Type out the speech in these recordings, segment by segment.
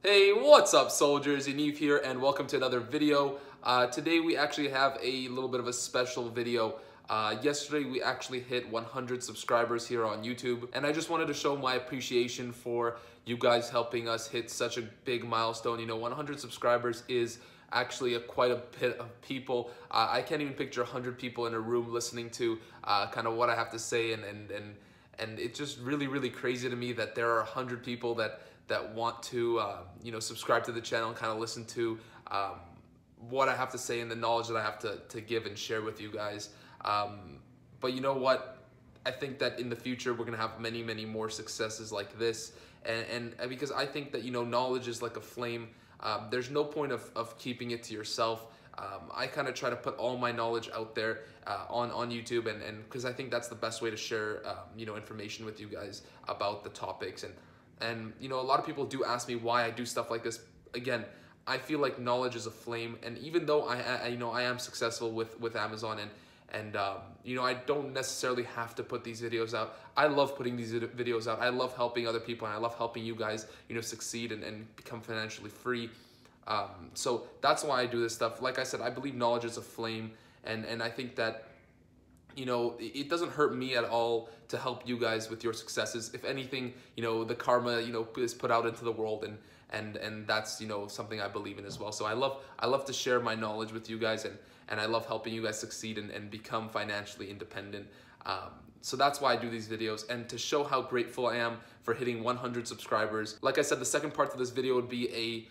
Hey, what's up soldiers? Yaniv here and welcome to another video. Today we actually have a little bit of a special video. Yesterday we actually hit 100 subscribers here on YouTube, and I just wanted to show my appreciation for you guys helping us hit such a big milestone. You know, 100 subscribers is actually quite a bit of people. I can't even picture 100 people in a room listening to kind of what I have to say, and it's just really crazy to me that there are 100 people that want to subscribe to the channel and kind of listen to what I have to say and the knowledge that I have to give and share with you guys. But you know what? I think that in the future we're gonna have many more successes like this, and because I think that knowledge is like a flame. There's no point of keeping it to yourself. I kind of try to put all my knowledge out there on YouTube, and because I think that's the best way to share information with you guys about the topics. And a lot of people do ask me why I do stuff like this. Again, I feel like knowledge is a flame, and even though I am successful with Amazon, and I don't necessarily have to put these videos out. I love putting these videos out. I love helping other people, and I love helping you guys succeed and become financially free. So that's why I do this stuff. Like I said, I believe knowledge is a flame, and I think that it doesn't hurt me at all to help you guys with your successes. If anything, the karma, is put out into the world, and that's, something I believe in as well. So I love to share my knowledge with you guys, and I love helping you guys succeed and become financially independent. So that's why I do these videos, and to show how grateful I am for hitting 100 subscribers. Like I said, the second part of this video would be a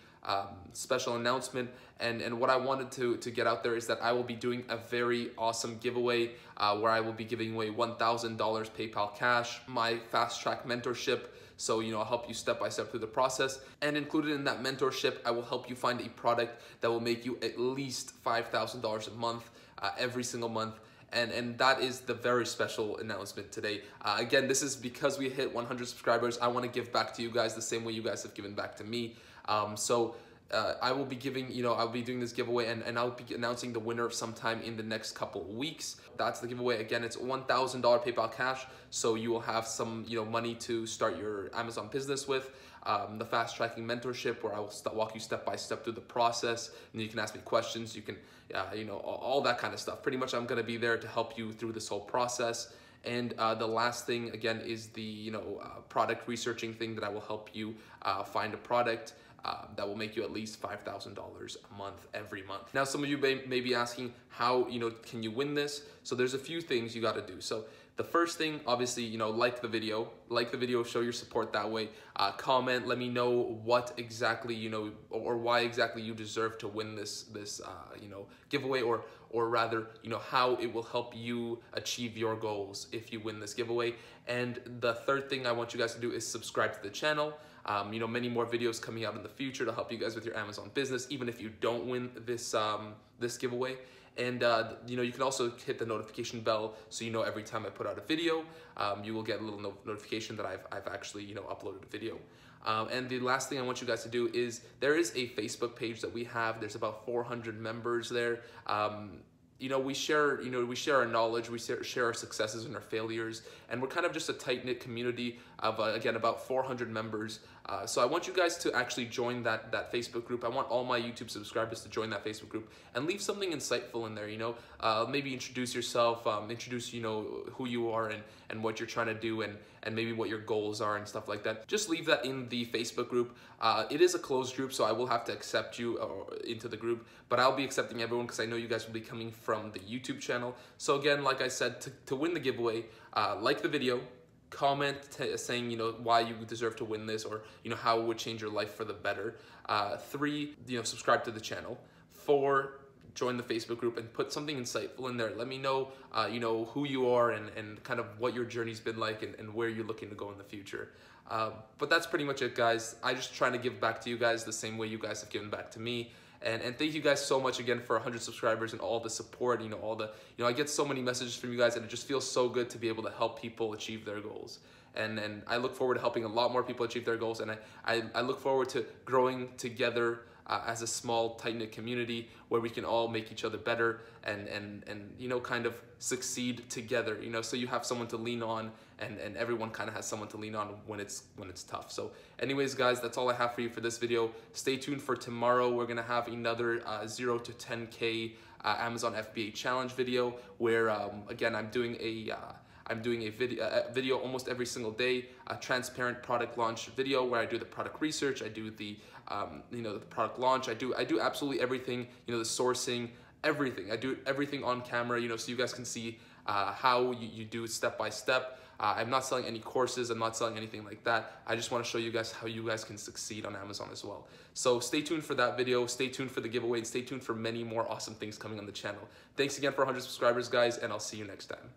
special announcement, and what I wanted to get out there is that I will be doing a very awesome giveaway where I will be giving away $1,000 PayPal cash, my fast track mentorship. So I'll help you step by step through the process, and included in that mentorship I will help you find a product that will make you at least $5,000 a month every single month. And that is the very special announcement today. Again, this is because we hit 100 subscribers. I want to give back to you guys the same way you guys have given back to me. I will be giving, I'll be doing this giveaway, and I'll be announcing the winner sometime in the next couple of weeks. That's the giveaway. Again, it's $1,000 PayPal cash, so you will have some, money to start your Amazon business with. The fast tracking mentorship, where I will walk you step by step through the process, and you can ask me questions. You can, all that kind of stuff. Pretty much, I'm going to be there to help you through this whole process. And the last thing, again, is the product researching thing that I will help you find a product that will make you at least $5,000 a month every month. Now, some of you may be asking, how can you win this? So there's a few things you got to do. So the first thing, obviously, like the video, show your support that way. Comment, let me know what exactly or why exactly you deserve to win this giveaway, or rather how it will help you achieve your goals if you win this giveaway. And the third thing I want you guys to do is subscribe to the channel. Many more videos coming out in the future to help you guys with your Amazon business, even if you don't win this this giveaway. And you can also hit the notification bell, so every time I put out a video, you will get a little notification that I've actually uploaded a video. And the last thing I want you guys to do is, there is a Facebook page that we have. There's about 400 members there. We share our knowledge, we share our successes and our failures, and we're kind of just a tight-knit community of again, about 400 members. So I want you guys to actually join that Facebook group. I want all my YouTube subscribers to join that Facebook group and leave something insightful in there. Maybe introduce yourself, introduce who you are and what you're trying to do, and maybe what your goals are and stuff like that. Just leave that in the Facebook group. It is a closed group, so I will have to accept you into the group, but I'll be accepting everyone because I know you guys will be coming from the YouTube channel. So again, like I said, to win the giveaway, like the video, comment saying why you deserve to win this, or how it would change your life for the better. 3, subscribe to the channel. 4, join the Facebook group and put something insightful in there. Let me know who you are and kind of what your journey's been like, and where you're looking to go in the future. But that's pretty much it, guys. I just trying to give back to you guys the same way you guys have given back to me. And thank you guys so much again for 100 subscribers and all the support. I get so many messages from you guys, and it just feels so good to be able to help people achieve their goals. And I look forward to helping a lot more people achieve their goals, and I look forward to growing together as a small tight-knit community where we can all make each other better and you know, kind of succeed together, you know, so you have someone to lean on, and everyone kind of has someone to lean on when it's tough. So anyways, guys, that's all I have for you for this video. Stay tuned for tomorrow. We're gonna have another 0 to 10K Amazon FBA challenge video where again I'm doing a video almost every single day, a transparent product launch video where I do the product research, I do the you know, the product launch, I do absolutely everything, you know, the sourcing, everything. I do everything on camera, you know, so you guys can see how you do it step by step. I'm not selling any courses, I'm not selling anything like that. I just want to show you guys how you guys can succeed on Amazon as well. So stay tuned for that video, stay tuned for the giveaway, and stay tuned for many more awesome things coming on the channel. Thanks again for 100 subscribers, guys, and I'll see you next time.